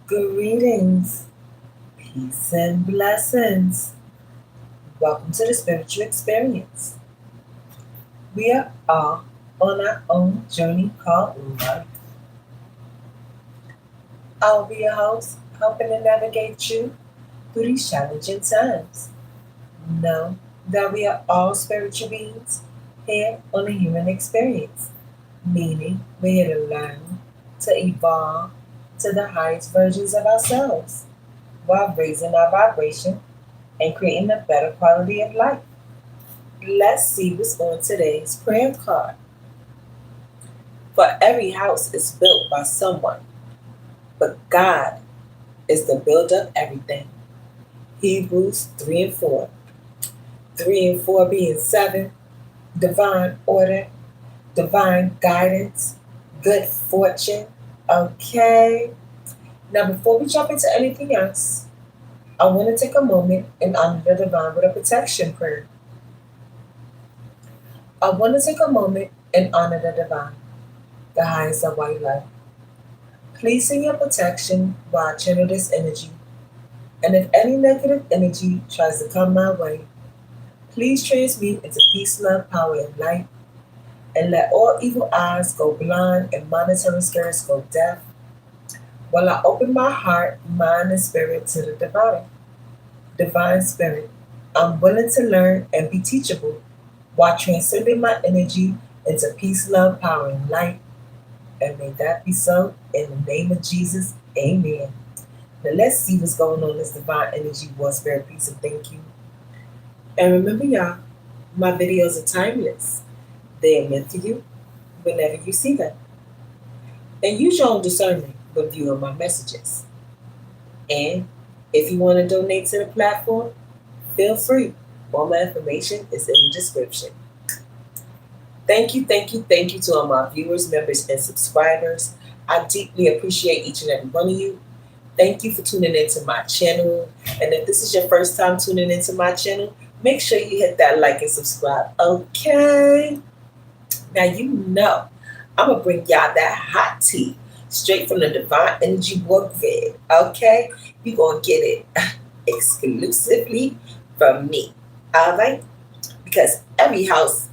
Greetings, peace and blessings. Welcome to the spiritual experience. We are all on our own journey called life. I'll be your host, helping to navigate you through these challenging times. Know that we are all spiritual beings here on the human experience, meaning we're here to learn, to evolve to the highest versions of ourselves while raising our vibration and creating a better quality of life. Let's see what's on today's prayer card. For every house is built by someone, but God is the builder of everything. Hebrews 3 and 4. 3 and 4 being 7, divine order, divine guidance, good fortune. Okay. Now, before we jump into anything else, I want to take a moment and honor the divine with a protection prayer. I want to take a moment and honor the divine, the highest of white light. Please send your protection while I channel this energy. And if any negative energy tries to come my way, please transmute into peace, love, power, and light. And let all evil eyes go blind and monitoring spirits go deaf. While I open my heart, mind, and spirit to the divine. Divine spirit, I'm willing to learn and be teachable while transcending my energy into peace, love, power, and light. And may that be so in the name of Jesus. Amen. Now let's see what's going on in this divine energy, war, spirit, peace, and thank you. And remember, y'all, my videos are timeless. They are meant for you whenever you see them. And use your own discernment when viewing my messages. And if you want to donate to the platform, feel free. All my information is in the description. Thank you to all my viewers, members, and subscribers. I deeply appreciate each and every one of you. Thank you for tuning into my channel. And if this is your first time tuning into my channel, make sure you hit that like and subscribe. Okay? Now you know I'm going to bring y'all that hot tea straight from the Divine Energy Work vid. Okay? You're going to get it exclusively from me. All right? Because every house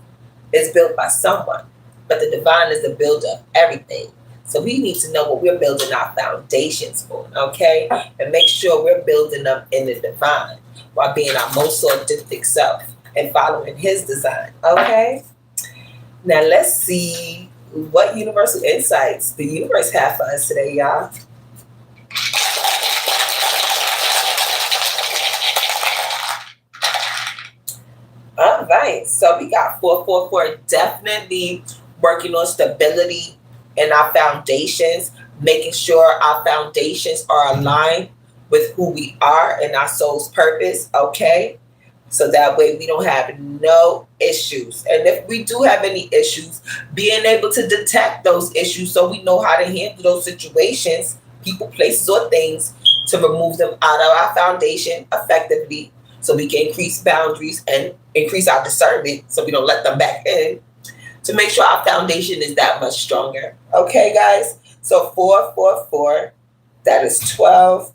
is built by someone, but the divine is the builder of everything. So we need to know what we're building our foundations for, okay? And make sure we're building them in the divine while being our most authentic self and following his design, okay? Now let's see what universal insights the universe have for us today, y'all. All right, so we got 444 definitely working on stability in our foundations, making sure our foundations are aligned with who we are and our soul's purpose, okay? So that way we don't have no issues. And if we do have any issues, being able to detect those issues so we know how to handle those situations, people, places, or things to remove them out of our foundation effectively so we can increase boundaries and increase our discernment so we don't let them back in to make sure our foundation is that much stronger. Okay, guys? So 444, that is 12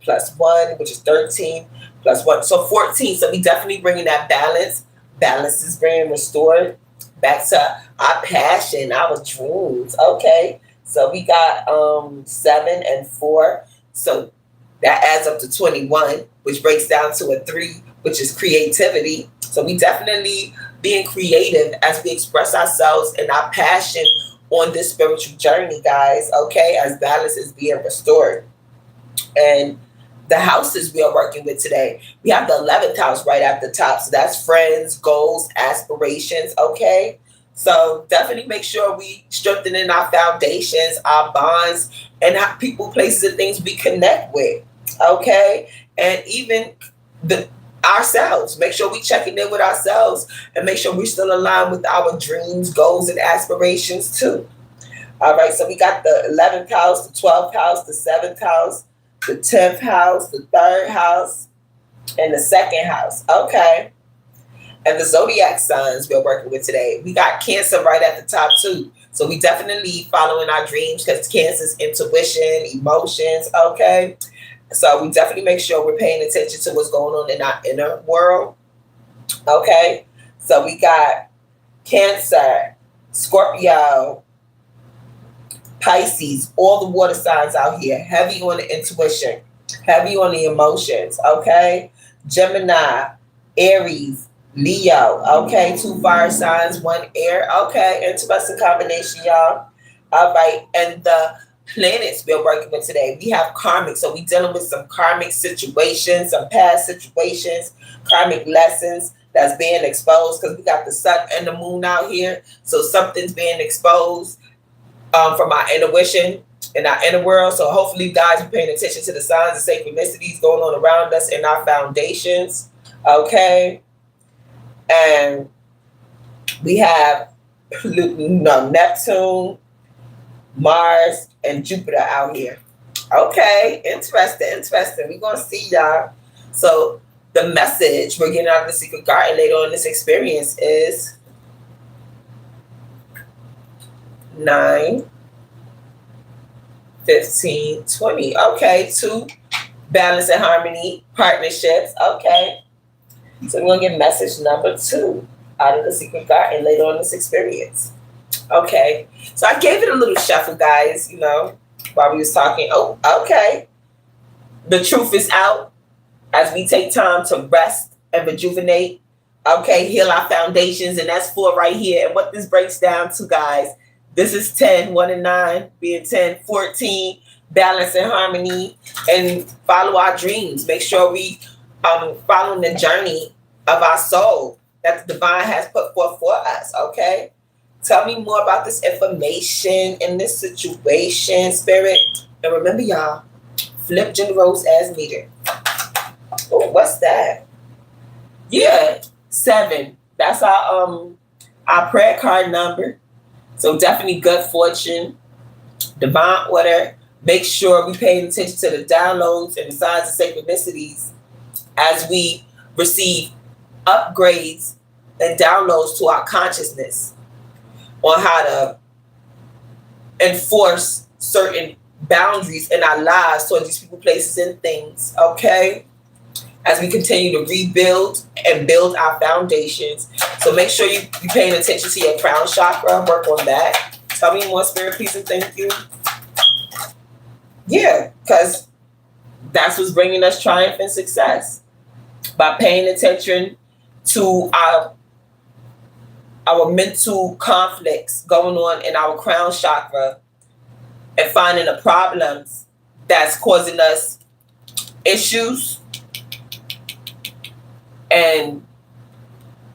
plus 1, which is 13, plus 1. So 14. So we definitely bringing that balance. Balance is being restored back to our passion, our dreams. Okay? So we got 7 and 4. So that adds up to 21, which breaks down to a 3, which is creativity. So we definitely being creative as we express ourselves and our passion on this spiritual journey, guys, okay, as balance is being restored. And the houses we are working with today, we have the 11th house right at the top. So that's friends, goals, aspirations, okay? So definitely make sure we strengthening our foundations, our bonds, and how people, places, and things we connect with, okay? And even the ourselves. Make sure we checking in with ourselves and make sure we're still aligned with our dreams, goals, and aspirations too. All right, so we got the 11th house, the 12th house, the 7th house, the 10th house, the 3rd house, and the 2nd house. Okay. And the zodiac signs we're working with today, we got Cancer right at the top too. So we definitely following our dreams because Cancer's intuition, emotions, okay? So we definitely make sure we're paying attention to what's going on in our inner world, okay? So we got Cancer, Scorpio, Pisces, all the water signs out here, heavy on the intuition, heavy on the emotions, okay? Gemini, Aries, Leo, okay? 2 fire signs, 1 air, okay? Interesting combination, y'all. All right, and the planets we're working with today, we have karmic, so we dealing with some karmic situations, some past situations, karmic lessons that's being exposed because we got the sun and the moon out here, so something's being exposed from our intuition in our inner world. So hopefully you guys are paying attention to the signs and synchronicities going on around us in our foundations, okay? And we have Neptune, Mars, and Jupiter out here. Okay, interesting. We're going to see y'all. So the message we're getting out of the secret garden later on in this experience is 9, 15, 20. Okay, 2, balance and harmony, partnerships. Okay. So we're going to get message number 2 out of the secret garden later on in this experience. Okay. So I gave it a little shuffle, guys, while we was talking. Oh, okay. The truth is out as we take time to rest and rejuvenate. Okay, heal our foundations, and that's 4 right here. And what this breaks down to, guys, this is 10, 1 and 9, being 10, 14, balance and harmony, and follow our dreams. Make sure we following the journey of our soul that the divine has put forth for us, okay? Tell me more about this information in this situation, Spirit. And remember, y'all, flip Gender Rose as needed. Oh, what's that? Yeah, 7. That's our prayer card number. So definitely good fortune, divine order. Make sure we pay attention to the downloads and the signs and synchronicities as we receive upgrades and downloads to our consciousness on how to enforce certain boundaries in our lives towards these people, places, and things, okay? As we continue to rebuild and build our foundations. So make sure you're paying attention to your crown chakra, work on that. Tell me more, Spirit, please, and thank you. Yeah, because that's what's bringing us triumph and success. By paying attention to our mental conflicts going on in our crown chakra and finding the problems that's causing us issues and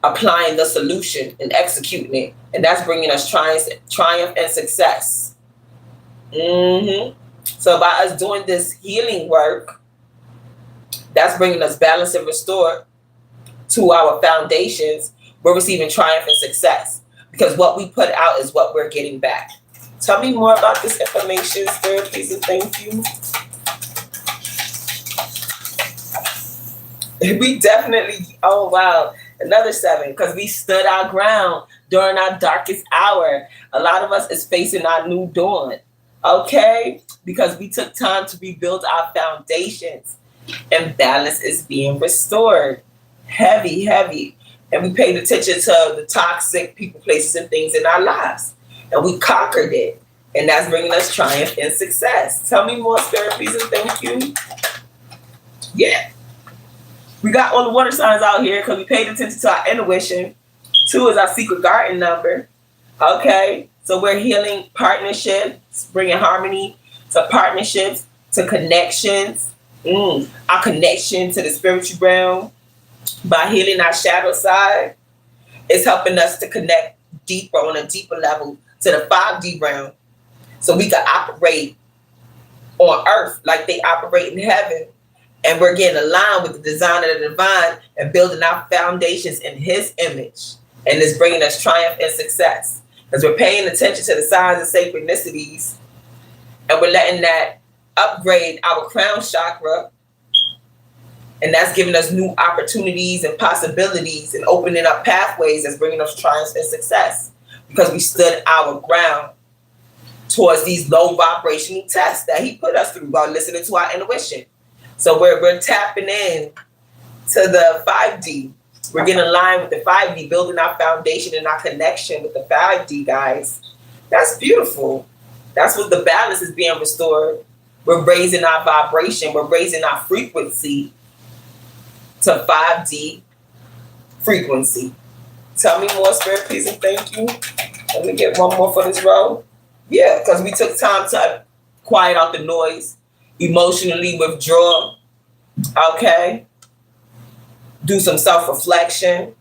applying the solution and executing it. And that's bringing us triumph and success. So by us doing this healing work, that's bringing us balance and restore to our foundations. We're receiving triumph and success because what we put out is what we're getting back. Tell me more about this information, Spirit, please, and thank you. We definitely, oh wow, another 7, because we stood our ground during our darkest hour. A lot of us is facing our new dawn, okay? Because we took time to rebuild our foundations and balance is being restored. Heavy. And we paid attention to the toxic people, places, and things in our lives. And we conquered it. And that's bringing us triumph and success. Tell me more, Spirit, please, and thank you. Yeah. We got all the water signs out here because we paid attention to our intuition. 2 is our secret garden number. Okay. So we're healing partnerships, bringing harmony to partnerships, to connections. Our connection to the spiritual realm. By healing our shadow side, it's helping us to connect deeper on a deeper level to the 5D realm. So we can operate on earth like they operate in heaven. And we're getting aligned with the design of the divine and building our foundations in his image. And it's bringing us triumph and success. Because we're paying attention to the signs and synchronicities. And we're letting that upgrade our crown chakra And that's giving us new opportunities and possibilities and opening up pathways that's bringing us triumphs and success because we stood our ground towards these low vibrational tests that he put us through by listening to our intuition. So we're tapping in to the 5D. We're getting aligned with the 5D, building our foundation and our connection with the 5D, guys. That's beautiful. That's what the balance is being restored. We're raising our vibration. We're raising our frequency to 5D frequency. Tell me more, Spirit, please, and thank you. Let me get one more for this row. Yeah, because we took time to quiet out the noise, emotionally withdraw, okay? Do some self-reflection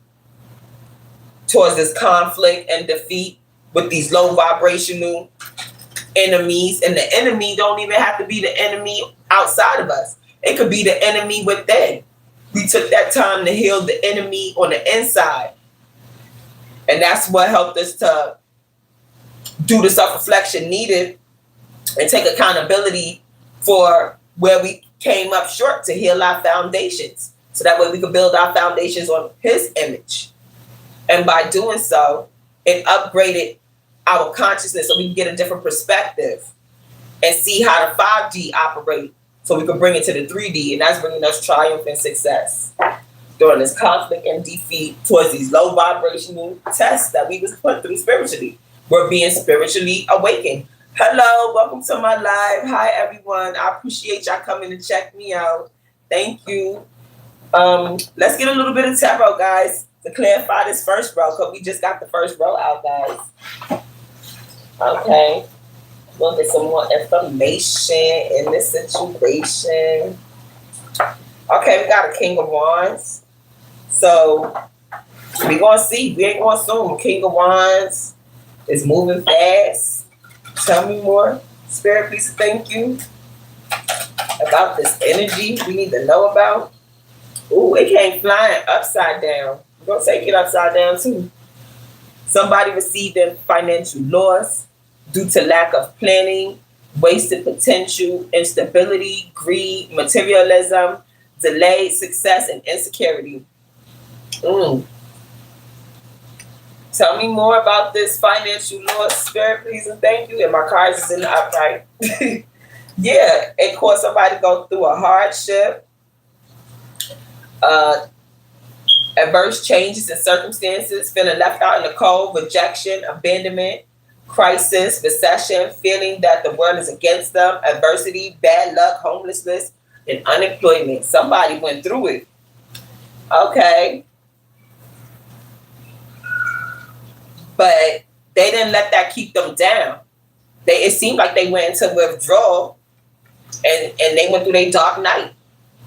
towards this conflict and defeat with these low vibrational enemies. And the enemy don't even have to be the enemy outside of us. It could be the enemy within. We took that time to heal the enemy on the inside. And that's what helped us to do the self-reflection needed and take accountability for where we came up short to heal our foundations. So that way we could build our foundations on his image. And by doing so, it upgraded our consciousness so we can get a different perspective and see how the 5D operate so we can bring it to the 3D. And that's bringing us triumph and success during this conflict and defeat towards these low vibrational tests that we was put through spiritually. We're being spiritually awakened. Hello, welcome to my live. Hi, everyone. I appreciate y'all coming to check me out. Thank you. Let's get a little bit of tarot, guys, to clarify this first row, because we just got the first row out, guys. Okay. We'll get some more information in this situation. Okay, we got a King of Wands. So we're going to see. We ain't going to assume. King of Wands is moving fast. Tell me more. Spirit, please, thank you. About this energy we need to know about. Ooh, it came flying upside down. We're going to take it upside down, too. Somebody receiving financial loss due to lack of planning, wasted potential, instability, greed, materialism, delayed success, and insecurity. Tell me more about this financial loss, Spirit, please, and thank you. And my cards is in the upright. Yeah, it caused somebody to go through a hardship, adverse changes in circumstances, feeling left out in the cold, rejection, abandonment, crisis, recession, feeling that the world is against them, adversity, bad luck, homelessness, and unemployment. Somebody went through it. Okay. But they didn't let that keep them down. It seemed like they went into withdrawal and they went through their dark night.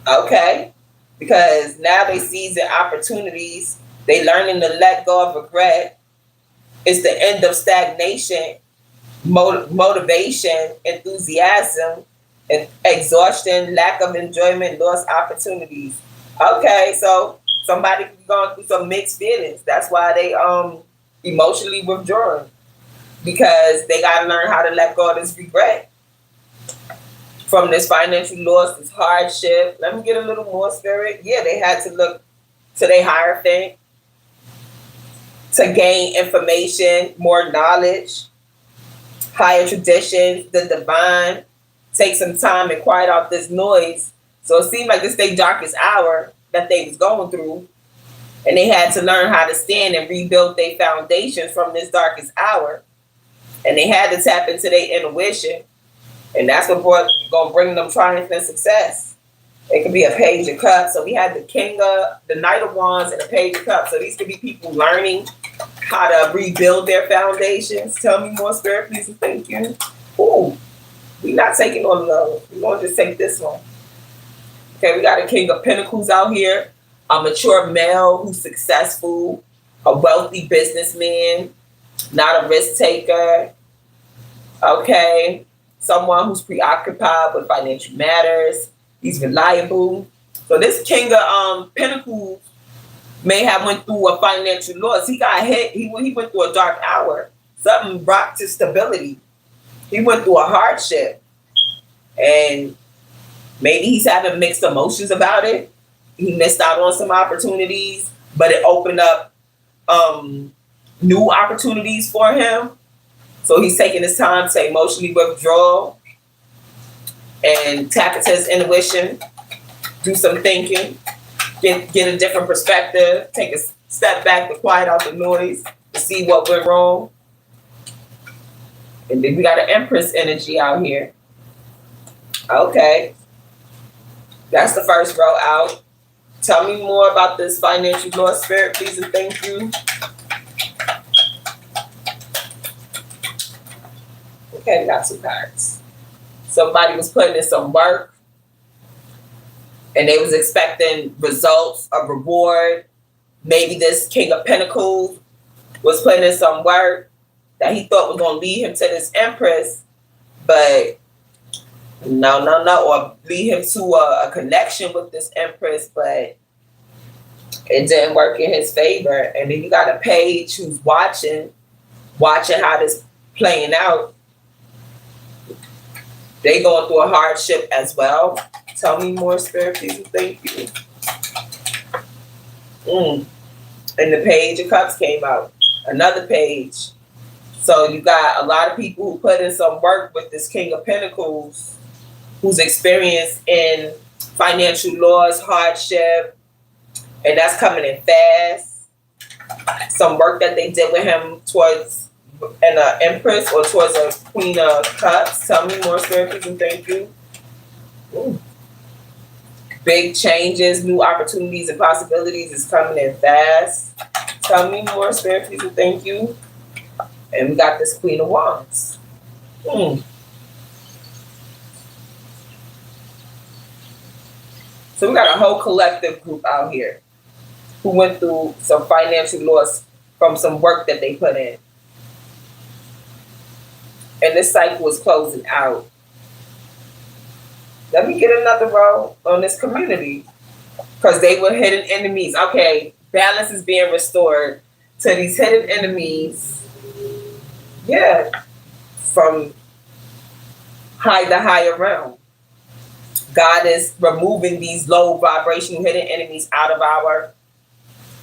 Okay. Because now they seizing opportunities. They learning to let go of regret. It's the end of stagnation, motivation, enthusiasm, and exhaustion, lack of enjoyment, lost opportunities. Okay, so somebody going through some mixed feelings. That's why they emotionally withdrawing, because they got to learn how to let go of this regret from this financial loss, this hardship. Let me get a little more, Spirit. Yeah, they had to look to their higher thing to gain information, more knowledge, higher traditions, the divine. Take some time and quiet out this noise. So it seemed like this their darkest hour that they was going through. And they had to learn how to stand and rebuild their foundations from this darkest hour. And they had to tap into their intuition. And that's what gonna bring them triumph and success. It could be a Page of Cups. So we had the Knight of Wands, and the Page of Cups. So these could be people learning how to rebuild their foundations. Tell me more, Spirit, please, and thank you. Ooh, we're not taking on love. We're gonna just take this one. Okay, we got a King of Pentacles out here. A mature male who's successful, a wealthy businessman, not a risk taker. Okay, someone who's preoccupied with financial matters. He's reliable. So this King of Pentacles may have went through a financial loss. He got hit. He went through a dark hour. Something rocked his stability. He went through a hardship. And maybe he's having mixed emotions about it. He missed out on some opportunities, but it opened up new opportunities for him. So he's taking his time to emotionally withdraw and tap into his intuition, do some thinking, get a different perspective, take a step back to quiet out the noise, to see what went wrong. And then we got an Empress energy out here. Okay. That's the first row out. Tell me more about this financial law, Spirit, please and thank you. Okay, we got 2 cards. Somebody was putting in some work and they was expecting results, a reward. Maybe this King of Pentacles was putting in some work that he thought was going to lead him to this Empress, but no, or lead him to a connection with this Empress, but it didn't work in his favor. And then you got a Page who's watching how this playing out. They going through a hardship as well. Tell me more, Spirit, please. Thank you. And the Page of Cups came out. Another Page. So you got a lot of people who put in some work with this King of Pentacles, who's experienced in financial loss, hardship, and that's coming in fast. Some work that they did with him towards an Empress or towards a Queen of Cups. Tell me more, Spirit, please, and thank you. Big changes, new opportunities and possibilities is coming in fast. Tell me more, Spirit, please, and thank you. And we got this Queen of Wands. So we got a whole collective group out here who went through some financial loss from some work that they put in. And this cycle is closing out. Let me get another row on this community, because they were hidden enemies. Okay, balance is being restored to these hidden enemies. Yeah, from the higher realm. God is removing these low vibrational hidden enemies out of our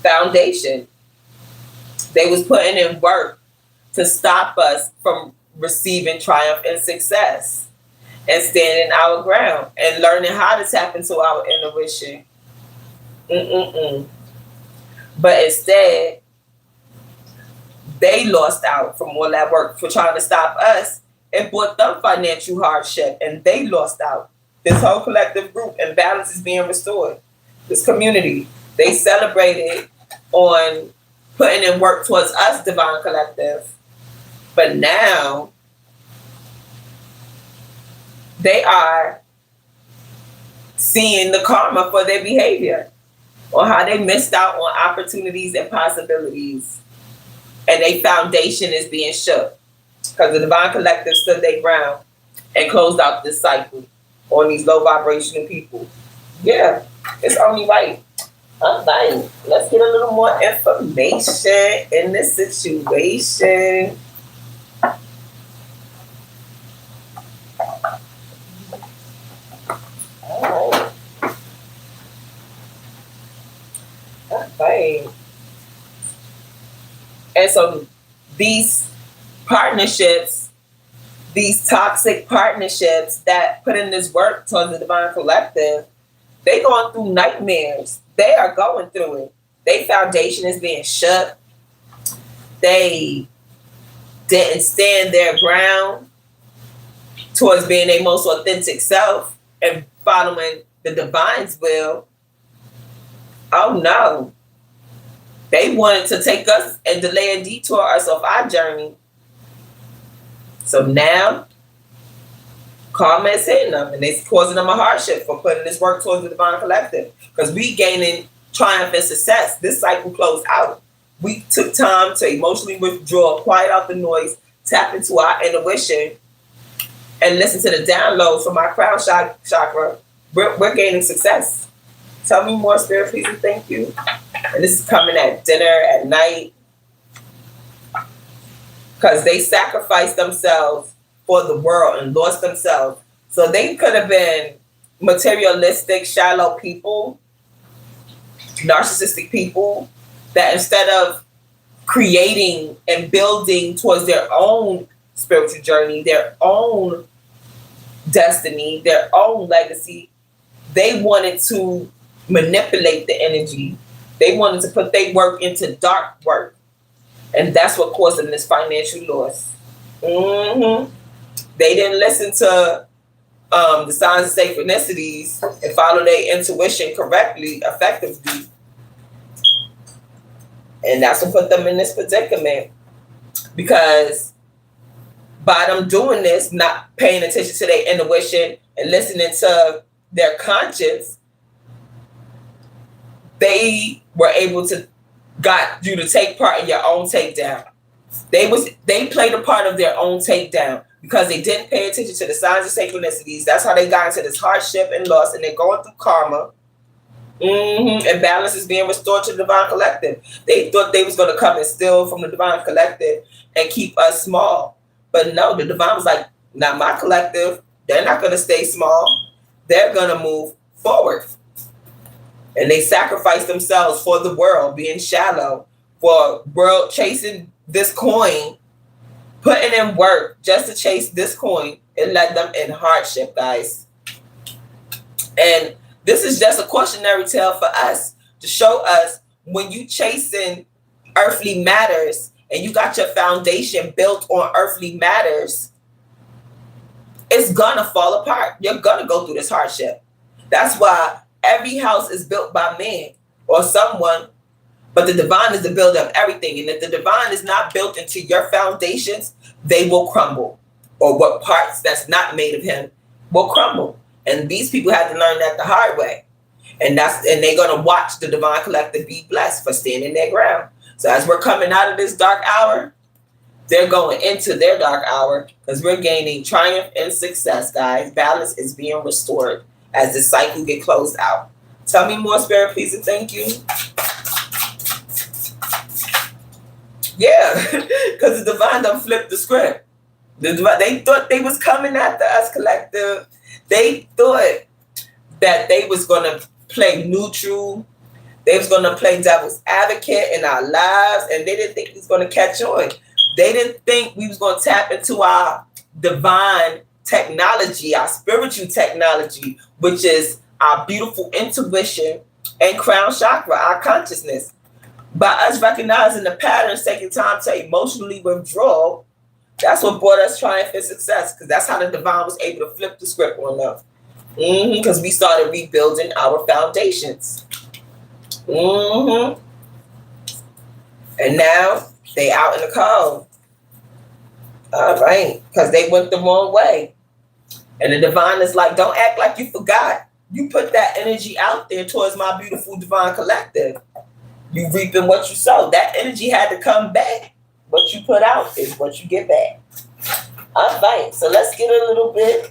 foundation. They was putting in work to stop us from receiving triumph and success and standing our ground and learning how to tap into our intuition. But instead, they lost out from all that work for trying to stop us and brought them financial hardship, and they lost out. This whole collective group, and balance is being restored. This community, they celebrated on putting in work towards us, Divine Collective. But now, they are seeing the karma for their behavior, or how they missed out on opportunities and possibilities. And their foundation is being shook, because the Divine Collective stood their ground and closed out this cycle on these low vibrational people. Yeah, it's only right. All right, let's get a little more information in this situation. All right. And so these partnerships, these toxic partnerships that put in this work towards the Divine Collective, they going through nightmares. They are going through it. Their foundation is being shook. They didn't stand their ground towards being their most authentic self and following the Divine's will. Oh no. They wanted to take us and delay and detour us off our journey. So now, karma is hitting them, and it's causing them a hardship for putting this work towards the Divine Collective. Because we gaining triumph and success. This cycle closed out. We took time to emotionally withdraw, quiet out the noise, tap into our intuition, and listen to the downloads from our crown chakra. We're gaining success. Tell me more, Spirit, please, and thank you. And this is coming at dinner, at night. Because they sacrificed themselves for the world and lost themselves. So they could have been materialistic, shallow people, narcissistic people that instead of creating and building towards their own spiritual journey, their own destiny, their own legacy, they wanted to manipulate the energy. They wanted to put their work into dark work. And that's what caused them this financial loss. Mm-hmm. They didn't listen to the signs and synchronicities and follow their intuition correctly, effectively. And that's what put them in this predicament. Because by them doing this, not paying attention to their intuition and listening to their conscience, they were able to got you to take part in your own takedown. They played a part of their own takedown because they didn't pay attention to the signs and synchronicities. That's how they got into this hardship and loss, and they're going through karma. And balance is being restored to the divine collective. They thought they was going to come and steal from the divine collective and keep us small. But no, the divine was like, not my collective. They're not going to stay small. They're going to move forward. And they sacrificed themselves for the world, being shallow, for world chasing this coin, putting in work just to chase this coin. It led them in hardship, guys. And this is just a cautionary tale for us to show us when you chasing earthly matters and you got your foundation built on earthly matters, it's gonna fall apart. You're gonna go through this hardship. That's why every house is built by man or someone, but the divine is the builder of everything. And if the divine is not built into your foundations, they will crumble. Or what parts that's not made of him will crumble. And these people had to learn that the hard way. And they're gonna watch the divine collective be blessed for standing their ground. So as we're coming out of this dark hour, they're going into their dark hour because we're gaining triumph and success, guys. Balance is being restored as the cycle get closed out. Tell me more, Spirit, please, and thank you. Yeah, because the divine done flipped the script. They thought they was coming after us, collective. They thought that they was going to play neutral. They was going to play devil's advocate in our lives, and they didn't think it was going to catch on. They didn't think we was going to tap into our divine technology, our spiritual technology, which is our beautiful intuition and crown chakra, our consciousness. By us recognizing the patterns, taking time to emotionally withdraw, that's what brought us triumph and success, because that's how the divine was able to flip the script on them. Because we started rebuilding our foundations. And now they out in the cold. All right, because they went the wrong way. And the divine is like, don't act like you forgot. You put that energy out there towards my beautiful divine collective. You reaping what you sow. That energy had to come back. What you put out is what you get back. All right, so let's get a little bit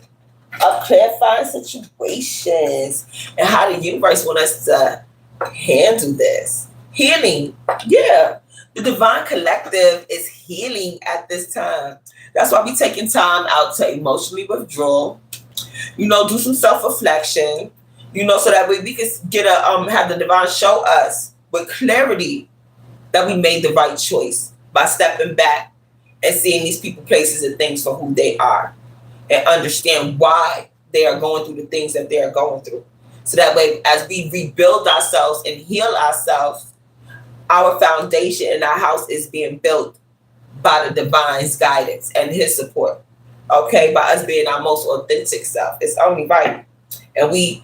of clarifying situations and how the universe wants us to handle this. Healing. Yeah. The divine collective is healing at this time. That's why we're taking time out to emotionally withdraw, do some self-reflection, so that way we can get have the divine show us with clarity that we made the right choice by stepping back and seeing these people, places, and things for who they are and understand why they are going through the things that they are going through. So that way, as we rebuild ourselves and heal ourselves, our foundation in our house is being built by the divine's guidance and his support. Okay, by us being our most authentic self. It's only right. And we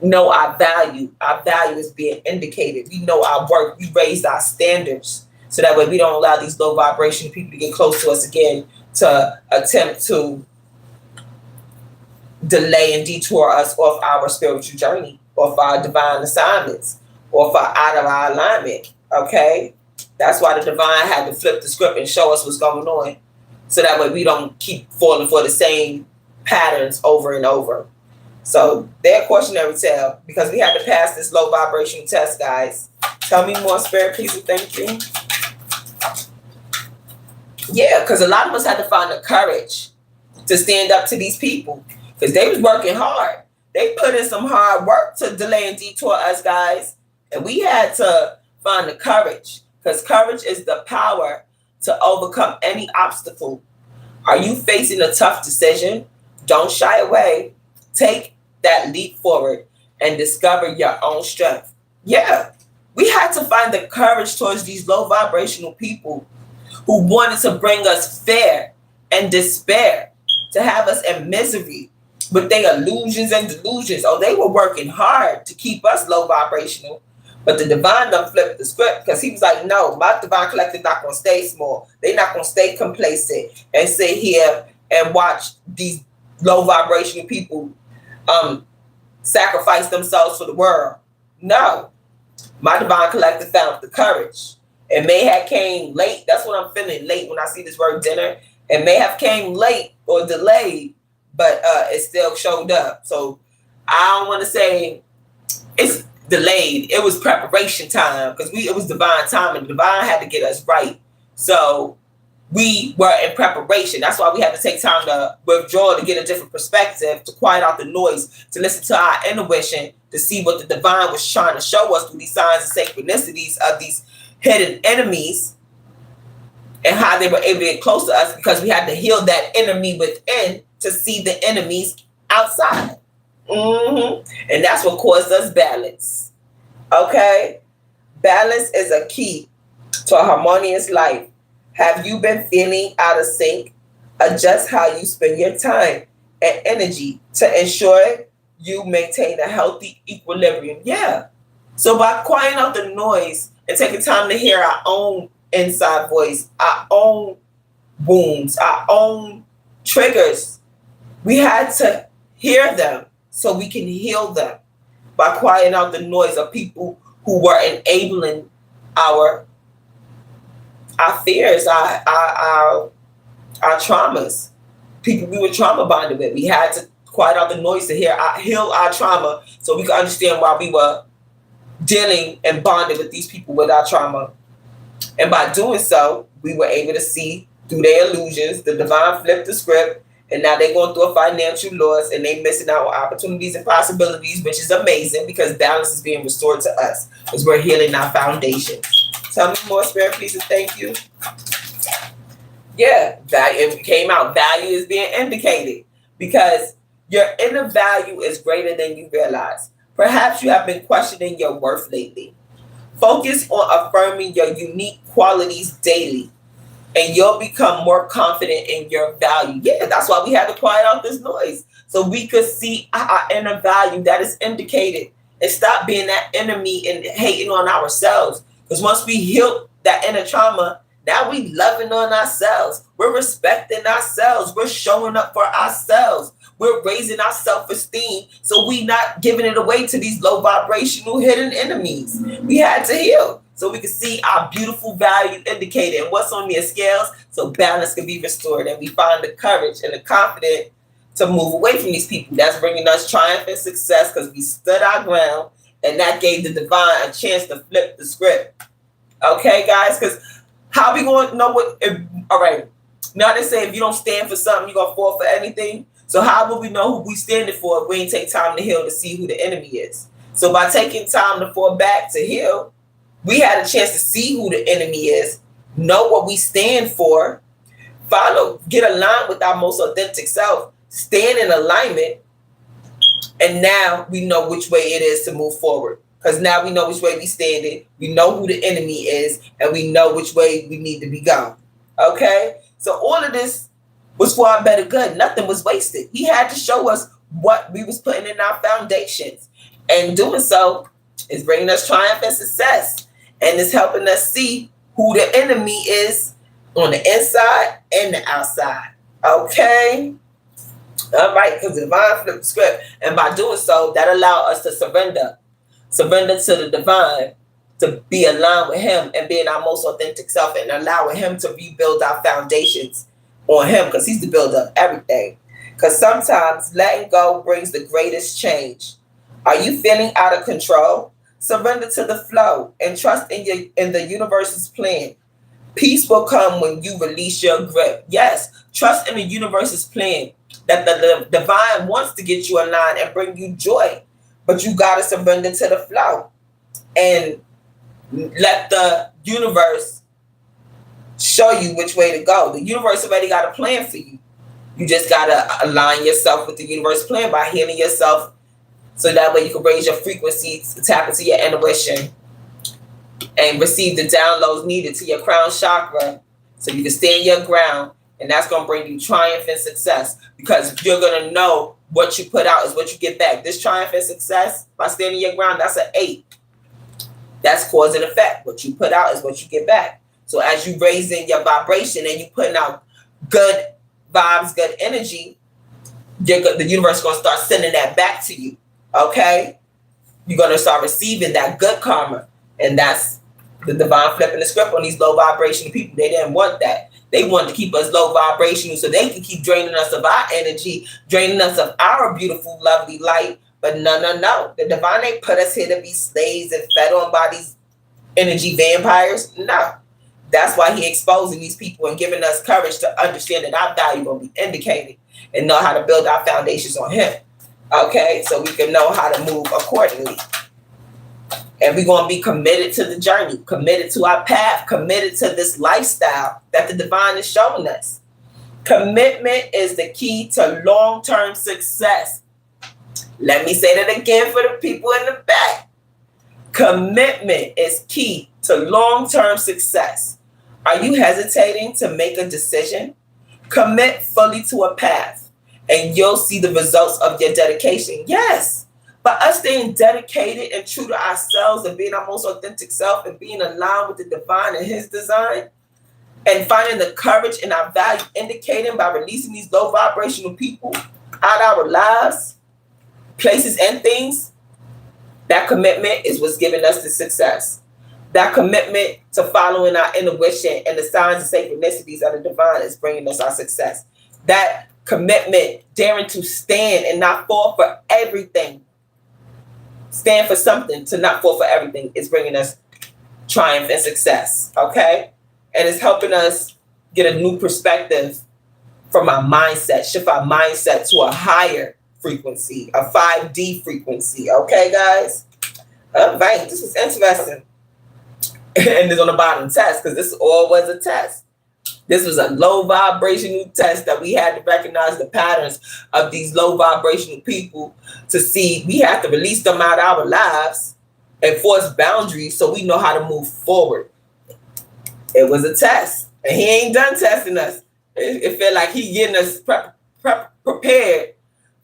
know our value. Our value is being indicated. We know our work. We raised our standards. So that way we don't allow these low vibration people to get close to us again to attempt to delay and detour us off our spiritual journey, off our divine assignments, off out of our alignment. Okay? That's why the divine had to flip the script and show us what's going on. So that way we don't keep falling for the same patterns over and over. So they're cautionary tale because we had to pass this low vibration test, guys. Tell me more, Spirit, please, and thank you. Yeah, because a lot of us had to find the courage to stand up to these people because they was working hard. They put in some hard work to delay and detour us, guys. And we had to find the courage, because courage is the power to overcome any obstacle. Are you facing a tough decision? Don't shy away. Take that leap forward and discover your own strength. Yeah, we had to find the courage towards these low vibrational people who wanted to bring us fear and despair, to have us in misery with their illusions and delusions. Oh, they were working hard to keep us low vibrational. But the divine done flipped the script, because he was like, no, my divine collective not going to stay small. They're not going to stay complacent and sit here and watch these low vibrational people sacrifice themselves for the world. No, my divine collective found the courage. It may have came late. That's what I'm feeling, late, when I see this word dinner. It may have came late or delayed, but it still showed up. So I don't want to say it's delayed. It was preparation time, because it was divine time, and divine had to get us right. So we were in preparation. That's why we had to take time to withdraw, to get a different perspective, to quiet out the noise, to listen to our intuition, to see what the divine was trying to show us through these signs and synchronicities of these hidden enemies, and how they were able to get close to us, because we had to heal that enemy within to see the enemies outside. And that's what caused us balance. Okay? Balance is a key to a harmonious life. Have you been feeling out of sync? Adjust how you spend your time and energy to ensure you maintain a healthy equilibrium. Yeah. So by quieting out the noise and taking time to hear our own inside voice, our own wounds, our own triggers, we had to hear them so we can heal them, by quieting out the noise of people who were enabling our fears, our traumas, people we were trauma bonded with. We had to quiet out the noise to heal our trauma, so we could understand why we were dealing and bonded with these people with our trauma. And by doing so, we were able to see through their illusions. The divine flipped the script, and now they're going through a financial loss, and they missing out on opportunities and possibilities, which is amazing, because balance is being restored to us as we're healing our foundation. Tell me more, Spirit, please, and thank you. Yeah, value, it came out. Value is being indicated, because your inner value is greater than you realize. Perhaps you have been questioning your worth lately. Focus on affirming your unique qualities daily, and you'll become more confident in your value. Yeah, that's why we had to quiet out this noise, so we could see our inner value that is indicated, and stop being that enemy and hating on ourselves. Because once we heal that inner trauma, now we loving on ourselves. We're respecting ourselves. We're showing up for ourselves. We're raising our self-esteem, so we not giving it away to these low vibrational hidden enemies. We had to heal so we could see our beautiful value indicated and what's on their scales, so balance can be restored, and we find the courage and the confidence to move away from these people. That's bringing us triumph and success, because we stood our ground, and that gave the divine a chance to flip the script. Okay, guys? Because how we going to know what... all right. Now they say if you don't stand for something, you're going to fall for anything. So how will we know who we standing for if we ain't take time to heal to see who the enemy is? So by taking time to fall back to heal, we had a chance to see who the enemy is, know what we stand for, follow, get aligned with our most authentic self, stand in alignment, and now we know which way it is to move forward. Because now we know which way we standing, we know who the enemy is, and we know which way we need to be going. Okay? So all of this was for our better good. Nothing was wasted. He had to show us what we was putting in our foundations. And doing so is bringing us triumph and success. And it's helping us see who the enemy is on the inside and the outside. Okay? All right, because the divine flipped the script. And by doing so, that allowed us to surrender. Surrender to the divine, to be aligned with him and being our most authentic self, and allowing him to rebuild our foundations on him, because he's the builder of everything. Because sometimes letting go brings the greatest change. Are you feeling out of control? Surrender to the flow and trust in the universe's plan. Peace will come when you release your grip. Yes, trust in the universe's plan, that the divine wants to get you aligned and bring you joy, but you got to surrender to the flow. and let the universe show you which way to go. The universe already got a plan for you. You just got to align yourself with the universe plan by healing yourself, so that way you can raise your frequency, tap into your intuition, and receive the downloads needed to your crown chakra, so you can stand your ground. And that's going to bring you triumph and success, because you're going to know what you put out is what you get back. This triumph and success, by standing your ground, that's an 8. That's cause and effect. What you put out is what you get back. So as you raising your vibration and you putting out good vibes, good energy, the universe is going to start sending that back to you. Okay? You're going to start receiving that good karma. And that's the divine flipping the script on these low vibrational people. They didn't want that. They wanted to keep us low vibrational so they can keep draining us of our energy, draining us of our beautiful, lovely light. But no. The divine ain't put us here to be slaves and fed on by these energy vampires. No. That's why he exposing these people and giving us courage to understand that our value will be indicated and know how to build our foundations on him. Okay? So we can know how to move accordingly. And we're going to be committed to the journey, committed to our path, committed to this lifestyle that the divine is showing us. Commitment is the key to long-term success. Let me say that again for the people in the back. Commitment is key to long-term success. Are you hesitating to make a decision? Commit fully to a path, and you'll see the results of your dedication. Yes. But us staying dedicated and true to ourselves and being our most authentic self and being aligned with the divine and his design, and finding the courage in our value indicating by releasing these low vibrational people out of our lives, places and things, that commitment is what's giving us the success. That commitment to following our intuition and the signs and synchronicities of the divine is bringing us our success. That commitment, daring to stand and not fall for everything. Stand for something, to not fall for everything, is bringing us triumph and success, okay? And it's helping us get a new perspective from our mindset, shift our mindset to a higher frequency, a 5D frequency, okay, guys? All right, this was interesting. And it's on the bottom test, because this all was a test. This was a low vibrational test that we had to recognize the patterns of these low vibrational people to see we have to release them out of our lives and force boundaries so we know how to move forward. It was a test, and he ain't done testing us. It felt like he getting us prepared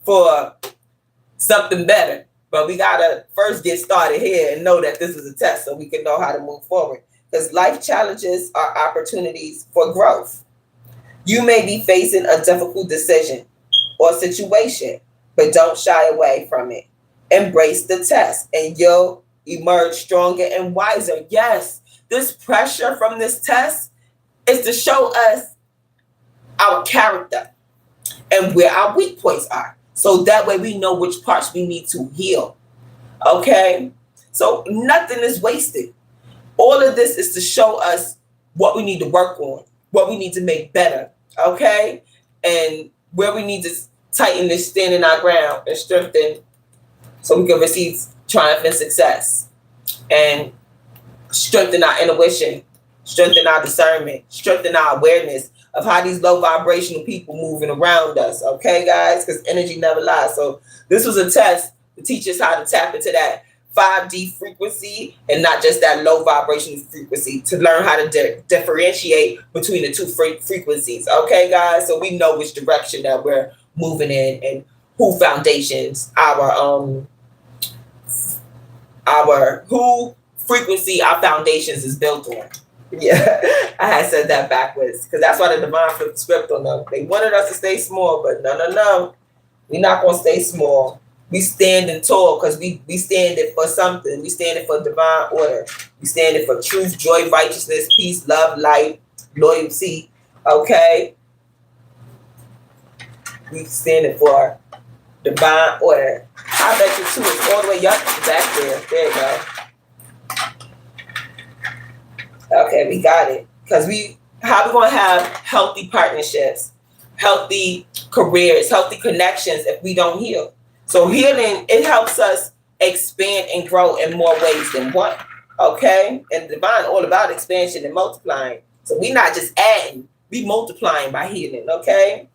for something better. But we got to first get started here and know that this is a test so we can know how to move forward. Because life challenges are opportunities for growth. You may be facing a difficult decision or situation, but don't shy away from it. Embrace the test and you'll emerge stronger and wiser. Yes, this pressure from this test is to show us our character and where our weak points are. So that way we know which parts we need to heal. Okay? So nothing is wasted. All of this is to show us what we need to work on, what we need to make better, okay? And where we need to tighten this, stand in our ground and strengthen so we can receive triumph and success. And strengthen our intuition, strengthen our discernment, strengthen our awareness of how these low vibrational people moving around us, okay, guys? Because energy never lies. So this was a test to teach us how to tap into that 5D frequency and not just that low vibrational frequency, to learn how to differentiate between the two frequencies. Okay, guys? So we know which direction that we're moving in and who foundations who frequency our foundations is built on. Yeah, I had said that backwards because that's why the divine flipped the script on them. They wanted us to stay small, but no. We're not going to stay small. We standing tall because we standing for something. We standing for divine order. We standing for truth, joy, righteousness, peace, love, light, loyalty. Okay? We standing for divine order. I bet you too. It's all the way up back there. There you go. Okay, we got it. Because how we going to have healthy partnerships, healthy careers, healthy connections if we don't heal? So healing, it helps us expand and grow in more ways than one. Okay? And the divine all about expansion and multiplying. So we not just adding, we multiplying by healing. Okay?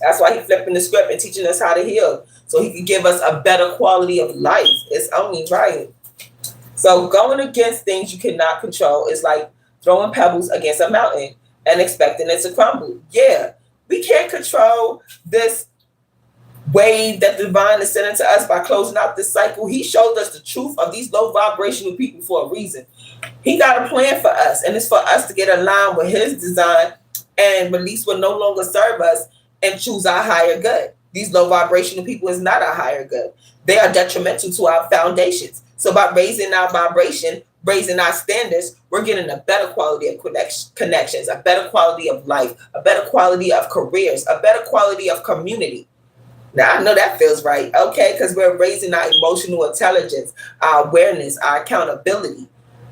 That's why he flipping the script and teaching us how to heal. So he can give us a better quality of life. It's only right. So going against things you cannot control is like throwing pebbles against a mountain and expecting it to crumble. Yeah, we can't control this wave that the divine is sending to us by closing out this cycle. He showed us the truth of these low vibrational people for a reason. He got a plan for us, and it's for us to get aligned with his design and release what no longer serve us and choose our higher good. These low vibrational people is not our higher good. They are detrimental to our foundations. So by raising our vibration, raising our standards, we're getting a better quality of connections, a better quality of life, a better quality of careers, a better quality of community. Now, I know that feels right, okay, because we're raising our emotional intelligence, our awareness, our accountability,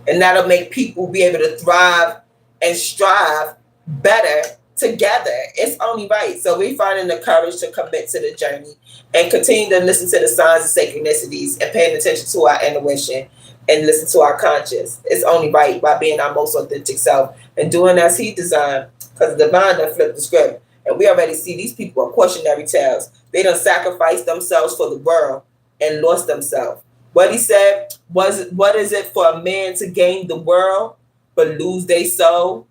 and that'll make people be able to thrive and strive better together. It's only right. So we're finding the courage to commit to the journey and continue to listen to the signs and synchronicities and paying attention to our intuition and listen to our conscience. It's only right by being our most authentic self and doing as he designed, because the divine done flipped the script. And we already see these people are cautionary tales. They done sacrificed themselves for the world and lost themselves. What he said was, what is it for a man to gain the world but lose their soul?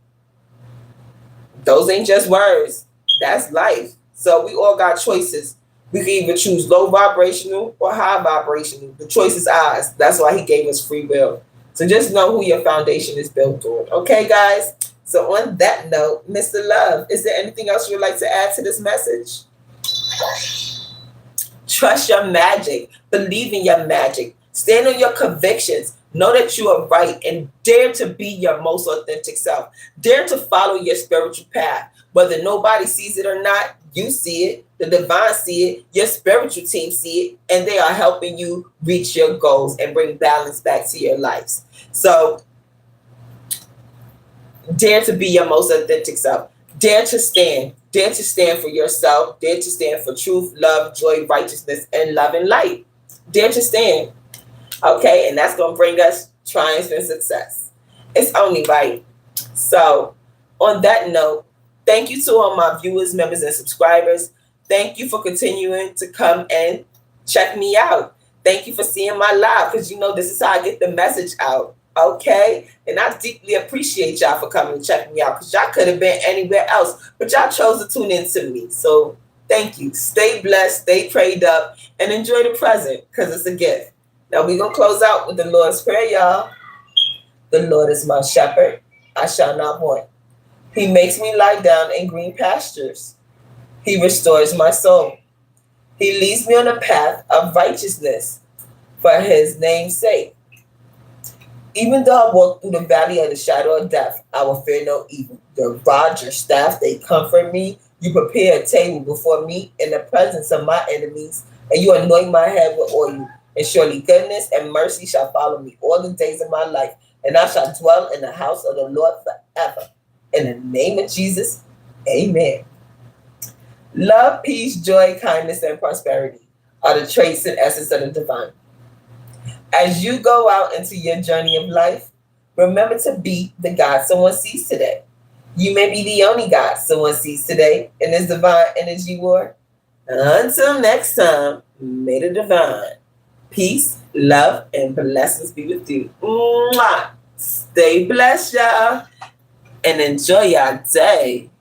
Those ain't just words. That's life. So we all got choices. We can either choose low vibrational or high vibrational. The choice is ours. That's why he gave us free will. So just know who your foundation is built on. Okay, guys? So on that note, Mr. Love, is there anything else you would like to add to this message? Trust your magic. Believe in your magic. Stand on your convictions. Know that you are right and dare to be your most authentic self. Dare to follow your spiritual path. Whether nobody sees it or not, you see it, the divine see it, your spiritual team see it, and they are helping you reach your goals and bring balance back to your lives. So dare to be your most authentic self. Dare to stand. Dare to stand for yourself. Dare to stand for truth, love, joy, righteousness, and love and light. Dare to stand. Okay, and that's going to bring us triumph and success. It's only right. So, on that note, thank you to all my viewers, members, and subscribers. Thank you for continuing to come and check me out. Thank you for seeing my live, because you know this is how I get the message out. Okay? And I deeply appreciate y'all for coming and checking me out, because y'all could have been anywhere else, but y'all chose to tune in to me. So, thank you. Stay blessed, stay prayed up, and enjoy the present, because it's a gift. Now we're going to close out with the Lord's Prayer, y'all. The Lord is my shepherd. I shall not want. He makes me lie down in green pastures. He restores my soul. He leads me on a path of righteousness for his name's sake. Even though I walk through the valley of the shadow of death, I will fear no evil. Your rod, your staff, they comfort me. You prepare a table before me in the presence of my enemies, and you anoint my head with oil. And surely goodness and mercy shall follow me all the days of my life, and I shall dwell in the house of the Lord forever. In the name of Jesus, amen. Love, peace, joy, kindness, and prosperity are the traits and essence of the divine. As you go out into your journey of life, remember to be the God someone sees today. You may be the only God someone sees today in this divine energy war. Until next time, may the divine peace, love, and blessings be with you. Mwah! Stay blessed, y'all, and enjoy your day.